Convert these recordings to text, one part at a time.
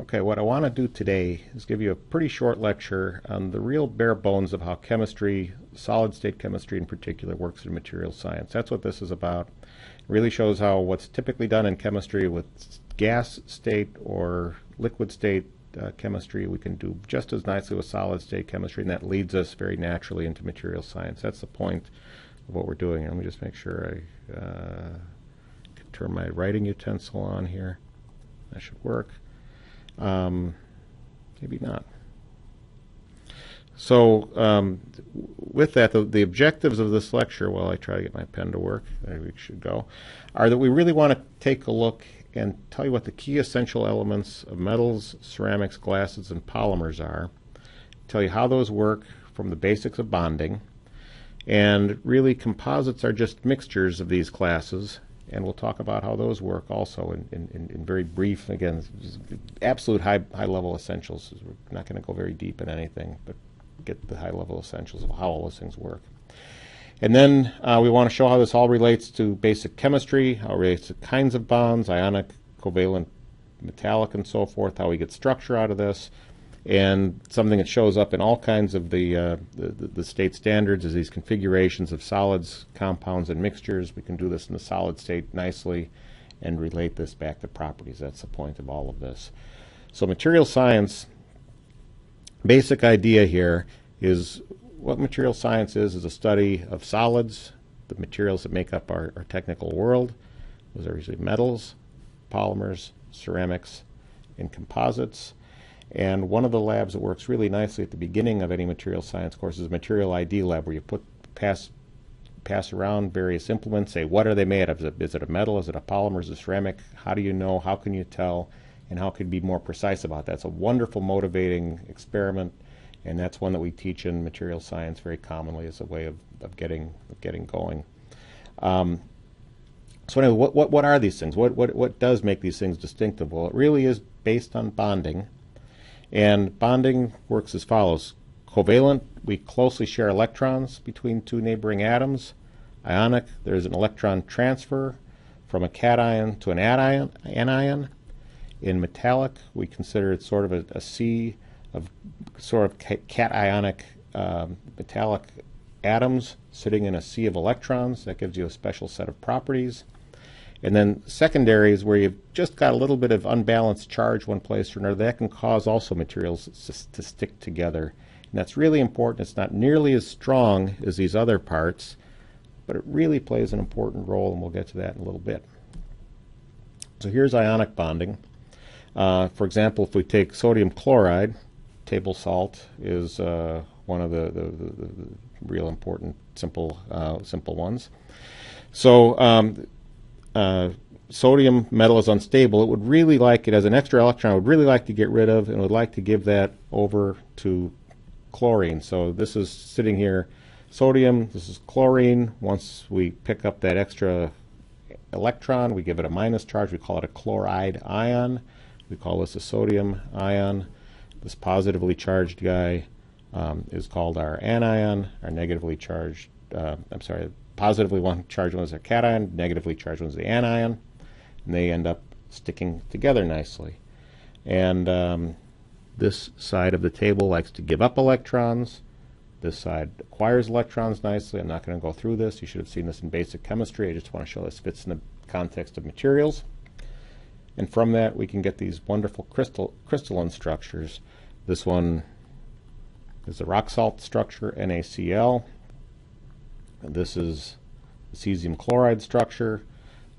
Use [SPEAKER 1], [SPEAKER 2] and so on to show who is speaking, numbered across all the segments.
[SPEAKER 1] Okay, what I want to do today is give you a pretty short lecture on the real bare bones of how chemistry, solid state chemistry in particular, works in materials science. That's what this is about. It really shows how what's typically done in chemistry with gas state or liquid state chemistry, we can do just as nicely with solid state chemistry, and that leads us very naturally into materials science. That's the point of what we're doing. Let me just make sure I can turn my writing utensil on here. That should work. Maybe not. So with that, the objectives of this lecture, while I try to get my pen to work, there we should go, are that we really want to take a look and tell you what the key essential elements of metals, ceramics, glasses, and polymers are, tell you how those work from the basics of bonding, and really composites are just mixtures of these classes, and we'll talk about how those work also in very brief, again, absolute high-level essentials. We're not going to go very deep in anything, but get the high-level essentials of how all those things work. And then we want to show how this all relates to basic chemistry, how it relates to kinds of bonds, ionic, covalent, metallic, and so forth, how we get structure out of this, and something that shows up in all kinds of the state standards is these configurations of solids, compounds, and mixtures. We can do this in the solid state nicely and relate this back to properties. That's the point of all of this. So material science, basic idea here is what material science is a study of solids, the materials that make up our technical world. Those are usually metals, polymers, ceramics, and composites. And one of the labs that works really nicely at the beginning of any material science course is a material ID lab, where you pass around various implements, say what are they made of? Is it a metal? Is it a polymer? Is it a ceramic? How do you know? How can you tell? And how can you be more precise about that? It's a wonderful, motivating experiment, and that's one that we teach in material science very commonly as a way of getting going. So anyway, what are these things? What does make these things distinctive? Well, it really is based on bonding. And bonding works as follows. Covalent, we closely share electrons between two neighboring atoms. Ionic, there's an electron transfer from a cation to an anion. In metallic, we consider it sort of a sea of sort of cationic metallic atoms sitting in a sea of electrons. That gives you a special set of properties. And then secondary is where you've just got a little bit of unbalanced charge one place or another. That can cause also materials to stick together. And that's really important. It's not nearly as strong as these other parts, but it really plays an important role, and we'll get to that in a little bit. So here's ionic bonding. For example, if we take sodium chloride, table salt is one of the real important simple ones. So sodium metal is unstable. It would really like, it has an extra electron, it would really like to get rid of, and would like to give that over to chlorine. So this is sitting here, sodium, this is chlorine. Once we pick up that extra electron, we give it a minus charge. We call it a chloride ion. We call this a sodium ion. This positively charged guy is called our anion. Our negatively charged, positively charged one is a cation, negatively charged one is the anion, and they end up sticking together nicely. And this side of the table likes to give up electrons. This side acquires electrons nicely. I'm not going to go through this. You should have seen this in basic chemistry. I just want to show this fits in the context of materials. And from that, we can get these wonderful crystalline structures. This one is the rock salt structure, NaCl. And this is the cesium chloride structure.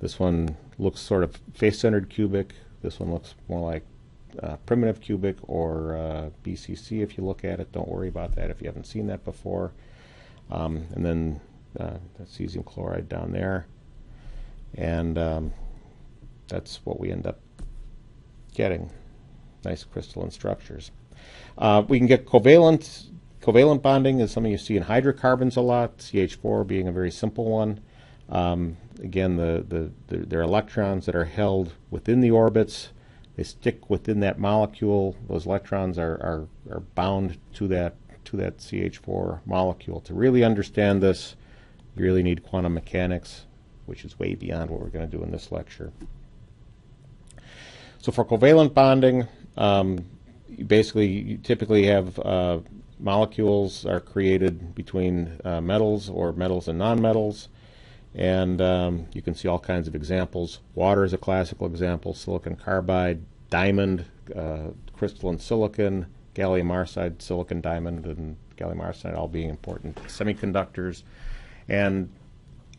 [SPEAKER 1] This one looks sort of face-centered cubic. This one looks more like primitive cubic or BCC if you look at it. Don't worry about that if you haven't seen that before. And then that's cesium chloride down there. And that's what we end up getting, nice crystalline structures. We can get covalent. Covalent bonding is something you see in hydrocarbons a lot, CH4 being a very simple one. Again, there are electrons that are held within the orbits. They stick within that molecule. Those electrons are bound to that CH4 molecule. To really understand this, you really need quantum mechanics, which is way beyond what we're going to do in this lecture. So for covalent bonding, you typically have molecules are created between metals or metals and nonmetals, and you can see all kinds of examples. Water is a classical example, silicon carbide, diamond, crystalline silicon, gallium arsenide, silicon diamond, and gallium arsenide all being important semiconductors. And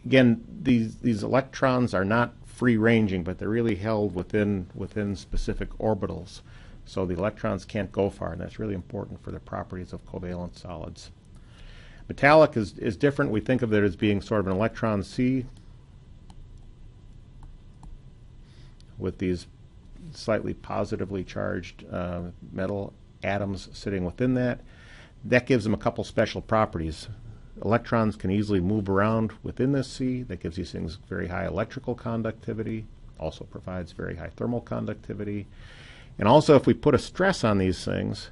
[SPEAKER 1] again, these electrons are not free-ranging, but they're really held within specific orbitals. So the electrons can't go far, and that's really important for the properties of covalent solids. Metallic is different. We think of it as being sort of an electron sea with these slightly positively charged metal atoms sitting within that. That gives them a couple special properties. Electrons can easily move around within this sea. That gives these things very high electrical conductivity, also provides very high thermal conductivity. And also, if we put a stress on these things,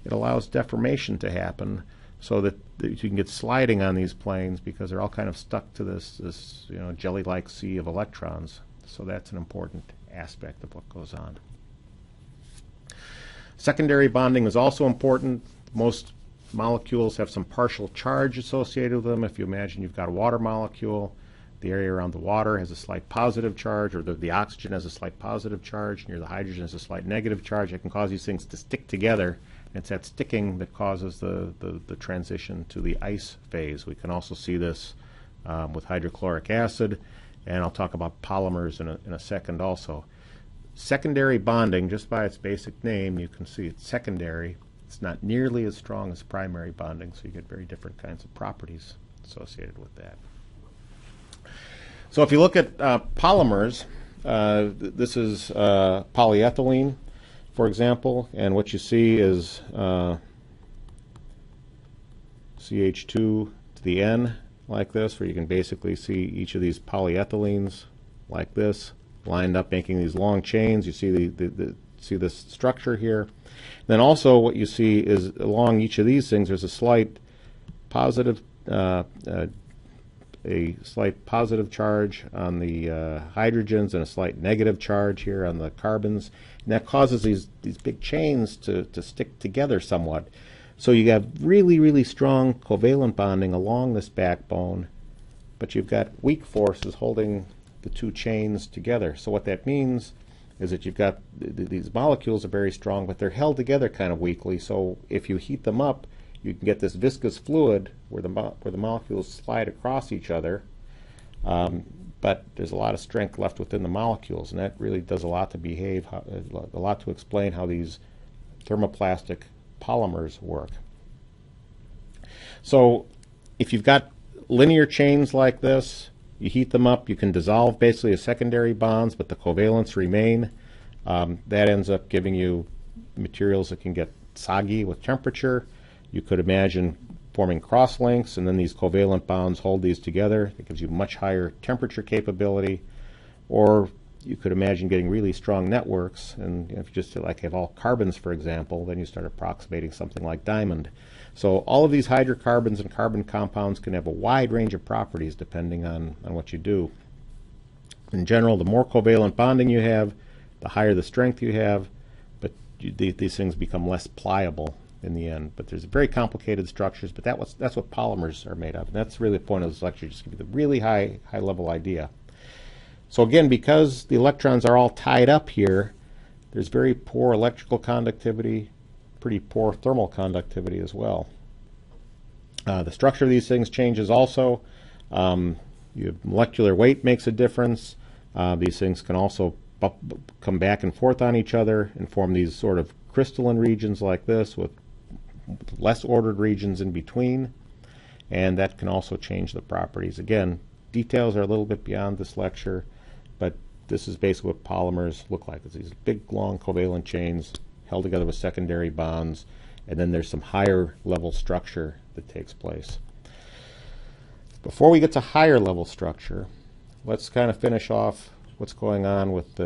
[SPEAKER 1] it allows deformation to happen so that you can get sliding on these planes because they're all kind of stuck to this jelly-like sea of electrons. So that's an important aspect of what goes on. Secondary bonding is also important. Most molecules have some partial charge associated with them. If you imagine you've got a water molecule, the area around the water has a slight positive charge, or the oxygen has a slight positive charge, near the hydrogen has a slight negative charge. It can cause these things to stick together. And it's that sticking that causes the transition to the ice phase. We can also see this with hydrochloric acid, and I'll talk about polymers in a second also. Secondary bonding, just by its basic name, you can see it's secondary. It's not nearly as strong as primary bonding, so you get very different kinds of properties associated with that. So if you look at polymers, this is polyethylene, for example, and what you see is CH2 to the N like this, where you can basically see each of these polyethylenes like this, lined up making these long chains. You see see this structure here. Then also what you see is along each of these things there's a slight positive charge on the hydrogens and a slight negative charge here on the carbons, and that causes these big chains to stick together somewhat. So you have really strong covalent bonding along this backbone, but you've got weak forces holding the two chains together. So what that means is that you've got these molecules are very strong, but they're held together kind of weakly. So if you heat them up, you can get this viscous fluid where the molecules slide across each other, but there's a lot of strength left within the molecules, and that really does a lot to explain how these thermoplastic polymers work. So if you've got linear chains like this, you heat them up, you can dissolve basically as secondary bonds, but the covalents remain. That ends up giving you materials that can get soggy with temperature. You could imagine forming cross-links, and then these covalent bonds hold these together. It gives you much higher temperature capability. Or you could imagine getting really strong networks, and if you just like have all carbons, for example, then you start approximating something like diamond. So all of these hydrocarbons and carbon compounds can have a wide range of properties depending on what you do. In general, the more covalent bonding you have, the higher the strength you have, but these things become less pliable in the end. But there's very complicated structures, but that's what polymers are made of. And that's really the point of this lecture, just to give you the really high level idea. So again, because the electrons are all tied up here, there's very poor electrical conductivity, pretty poor thermal conductivity as well. The structure of these things changes also. Molecular weight makes a difference. These things can also come back and forth on each other and form these sort of crystalline regions like this with less ordered regions in between, and that can also change the properties. Again, details are a little bit beyond this lecture, but this is basically what polymers look like. It's these big, long covalent chains held together with secondary bonds, and then there's some higher level structure that takes place. Before we get to higher level structure, let's kind of finish off what's going on with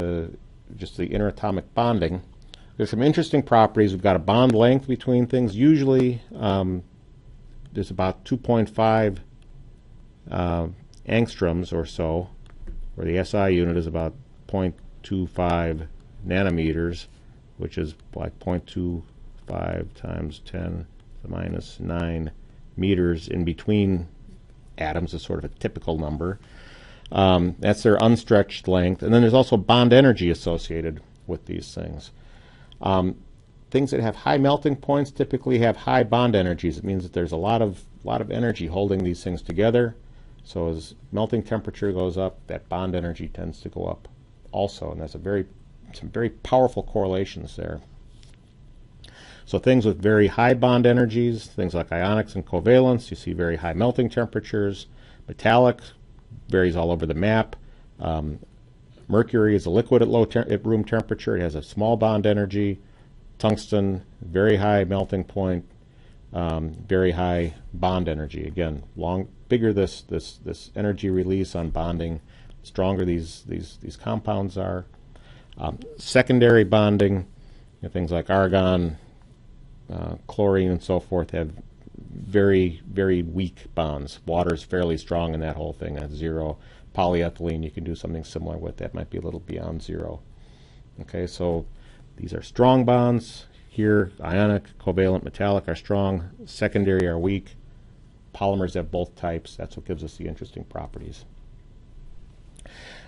[SPEAKER 1] just the interatomic bonding. There's some interesting properties. We've got a bond length between things. Usually there's about 2.5 angstroms or so, where the SI unit is about 0.25 nanometers. which is like 0.25 times 10 to the minus 9 meters in between atoms is sort of a typical number. That's their unstretched length. And then there's also bond energy associated with these things. Things that have high melting points typically have high bond energies. It means that there's a lot of energy holding these things together. So as melting temperature goes up, that bond energy tends to go up also, and that's some very powerful correlations there. So things with very high bond energies, things like ionics and covalents, you see very high melting temperatures. Metallic varies all over the map. Mercury is a liquid at room temperature. It has a small bond energy. Tungsten, very high melting point, very high bond energy. Again, bigger this energy release on bonding, stronger these compounds are. Secondary bonding, things like argon, chlorine, and so forth have very, very weak bonds. Water is fairly strong in that whole thing at 0. Polyethylene, you can do something similar with. That might be a little beyond 0. Okay, so these are strong bonds. Here, ionic, covalent, metallic are strong. Secondary are weak. Polymers have both types. That's what gives us the interesting properties.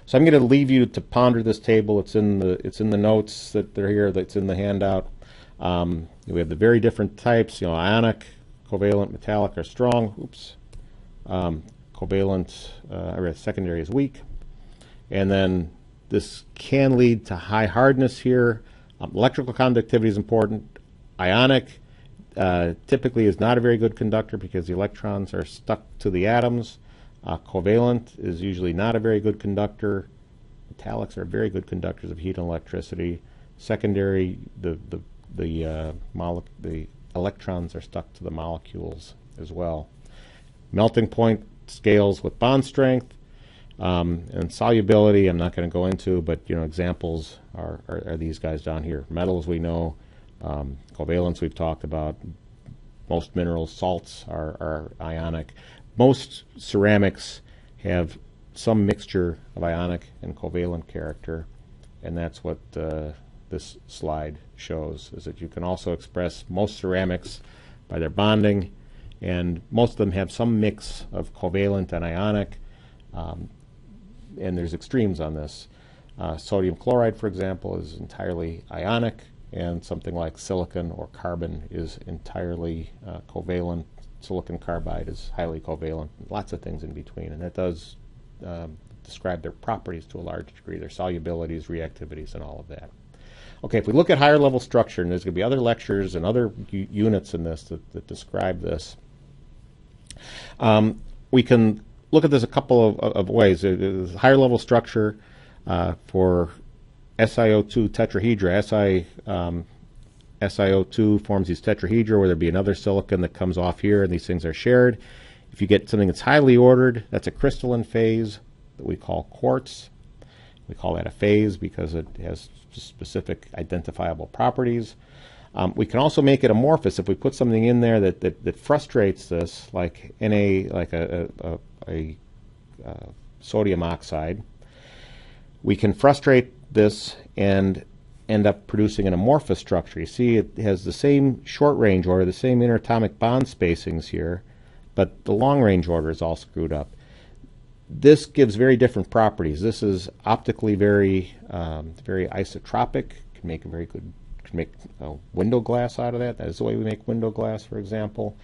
[SPEAKER 1] So I'm going to leave you to ponder this table. It's in the notes that are here. That's in the handout. We have the very different types. Ionic, covalent, metallic are strong. Oops. Covalent, secondary is weak. And then this can lead to high hardness here. Electrical conductivity is important. Ionic typically is not a very good conductor because the electrons are stuck to the atoms. Covalent is usually not a very good conductor. Metallics are very good conductors of heat and electricity. Secondary, the electrons are stuck to the molecules as well. Melting point scales with bond strength. And solubility I'm not going to go into, but examples are these guys down here. Metals we know, covalents we've talked about. Most minerals, salts are ionic. Most ceramics have some mixture of ionic and covalent character, and that's what this slide shows, is that you can also express most ceramics by their bonding, and most of them have some mix of covalent and ionic. And there's extremes on this. Sodium chloride, for example, is entirely ionic, and something like silicon or carbon is entirely covalent. Silicon carbide is highly covalent. Lots of things in between, and that does describe their properties to a large degree, their solubilities, reactivities, and all of that. Okay, if we look at higher level structure, and there's going to be other lectures and other units in this that describe this, we can look at this a couple of ways. Higher level structure for SiO2 tetrahedra. SiO2 forms these tetrahedra where there'd be another silicon that comes off here, and these things are shared. If you get something that's highly ordered, that's a crystalline phase that we call quartz. We call that a phase because it has specific identifiable properties. We can also make it amorphous if we put something in there that frustrates this, like a sodium oxide. We can frustrate this and end up producing an amorphous structure. You see, it has the same short range order, the same interatomic bond spacings here, but the long range order is all screwed up. This gives very different properties. This is optically very isotropic. Can make window glass out of that. That is the way we make window glass, for example.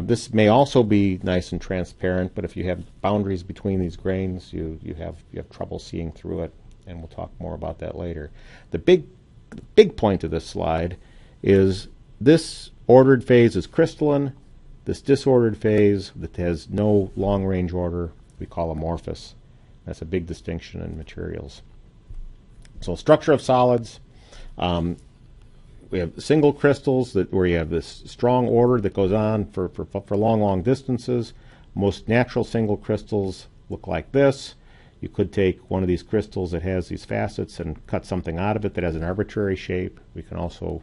[SPEAKER 1] This may also be nice and transparent, but if you have boundaries between these grains, you have trouble seeing through it, and we'll talk more about that later. The big point of this slide is this ordered phase is crystalline. This disordered phase that has no long-range order we call amorphous. That's a big distinction in materials. So structure of solids. We have single crystals where you have this strong order that goes on for long distances. Most natural single crystals look like this. You could take one of these crystals that has these facets and cut something out of it that has an arbitrary shape. We can also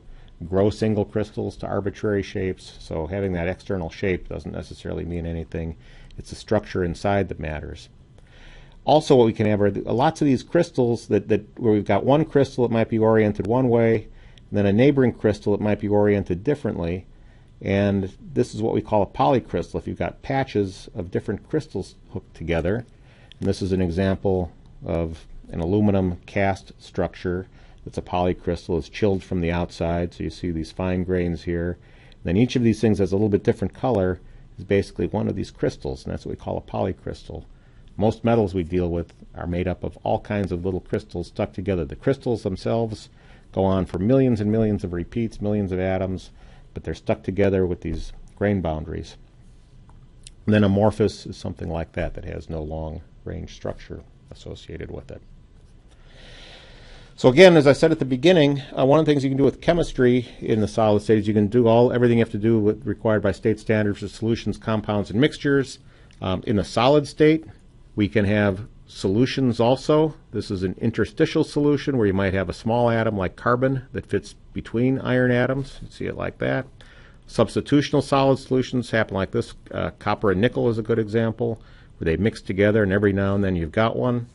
[SPEAKER 1] grow single crystals to arbitrary shapes. So having that external shape doesn't necessarily mean anything. It's the structure inside that matters. Also, what we can have are lots of these crystals that where we've got one crystal that might be oriented one way, And then a neighboring crystal, it might be oriented differently. And this is what we call a polycrystal. If you've got patches of different crystals hooked together, and this is an example of an aluminum cast structure that's a polycrystal. It's chilled from the outside, so you see these fine grains here. And then each of these things has a little bit different color, is basically one of these crystals, and that's what we call a polycrystal. Most metals we deal with are made up of all kinds of little crystals stuck together. The crystals themselves go on for millions and millions of repeats, millions of atoms, but they're stuck together with these grain boundaries. And then amorphous is something like that that has no long range structure associated with it. So again, as I said at the beginning, one of the things you can do with chemistry in the solid state is you can do everything you have to do with required by state standards for solutions, compounds, and mixtures. In the solid state, we can have solutions also. This is an interstitial solution where you might have a small atom like carbon that fits between iron atoms. You see it like that. Substitutional solid solutions happen like this. Copper and nickel is a good example, where they mix together and every now and then you've got one.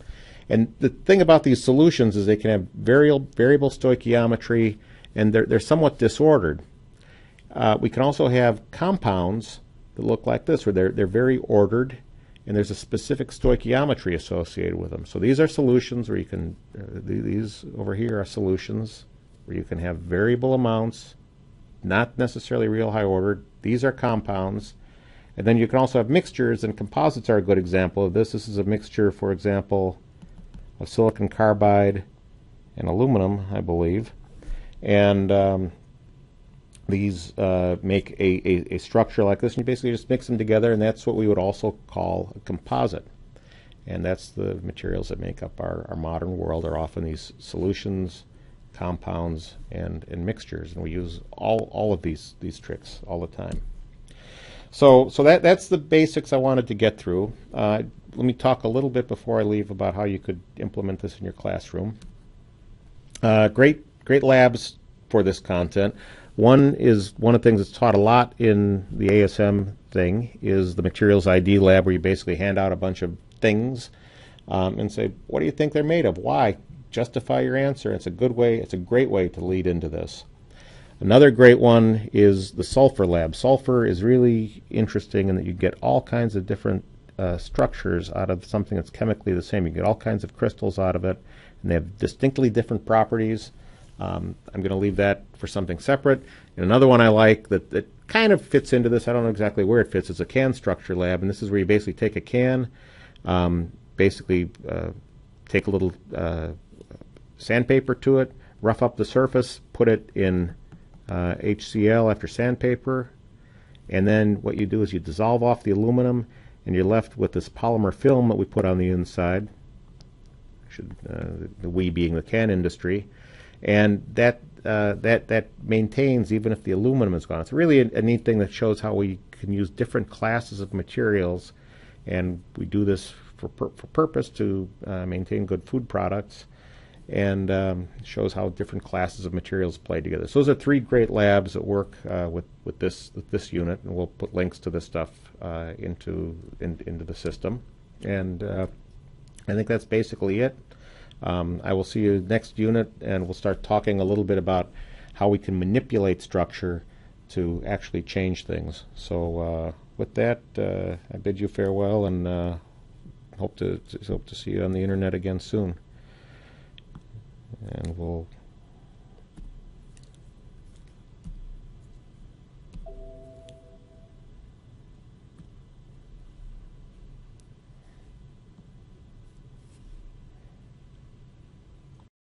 [SPEAKER 1] And the thing about these solutions is they can have variable stoichiometry, and they're somewhat disordered. We can also have compounds that look like this, where they're very ordered, and there's a specific stoichiometry associated with them. So these are solutions where you can, these over here are solutions where you can have variable amounts, not necessarily real high ordered. These are compounds. And then you can also have mixtures, and composites are a good example of this. This is a mixture, for example, of silicon carbide and aluminum, I believe. And these make a structure like this, and you basically just mix them together, and that's what we would also call a composite. And that's the materials that make up our modern world, are often these solutions, compounds, and mixtures. And we use all of these tricks all the time. So that's the basics I wanted to get through. Let me talk a little bit before I leave about how you could implement this in your classroom. Great labs for this content. One of the things that's taught a lot in the ASM thing is the materials ID lab, where you basically hand out a bunch of things and say, what do you think they're made of? Why? Justify your answer. It's a great way to lead into this. Another great one is the sulfur lab. Sulfur is really interesting in that you get all kinds of different structures out of something that's chemically the same. You get all kinds of crystals out of it, and they have distinctly different properties. I'm going to leave that for something separate. And another one I like that kind of fits into this, I don't know exactly where it fits, is a can structure lab. And this is where you basically take a can, take a little sandpaper to it, rough up the surface, put it in HCl after sandpaper, and then what you do is you dissolve off the aluminum, and you're left with this polymer film that we put on the inside. The we being the can industry, and that maintains even if the aluminum is gone. It's really a neat thing that shows how we can use different classes of materials, and we do this for purpose to maintain good food products, and shows how different classes of materials play together. So those are three great labs that work with this unit, and we'll put links to this stuff into the system. And I think that's basically it. I will see you next unit, and we'll start talking a little bit about how we can manipulate structure to actually change things. So with that, I bid you farewell, and hope to see you on the internet again soon. And we'll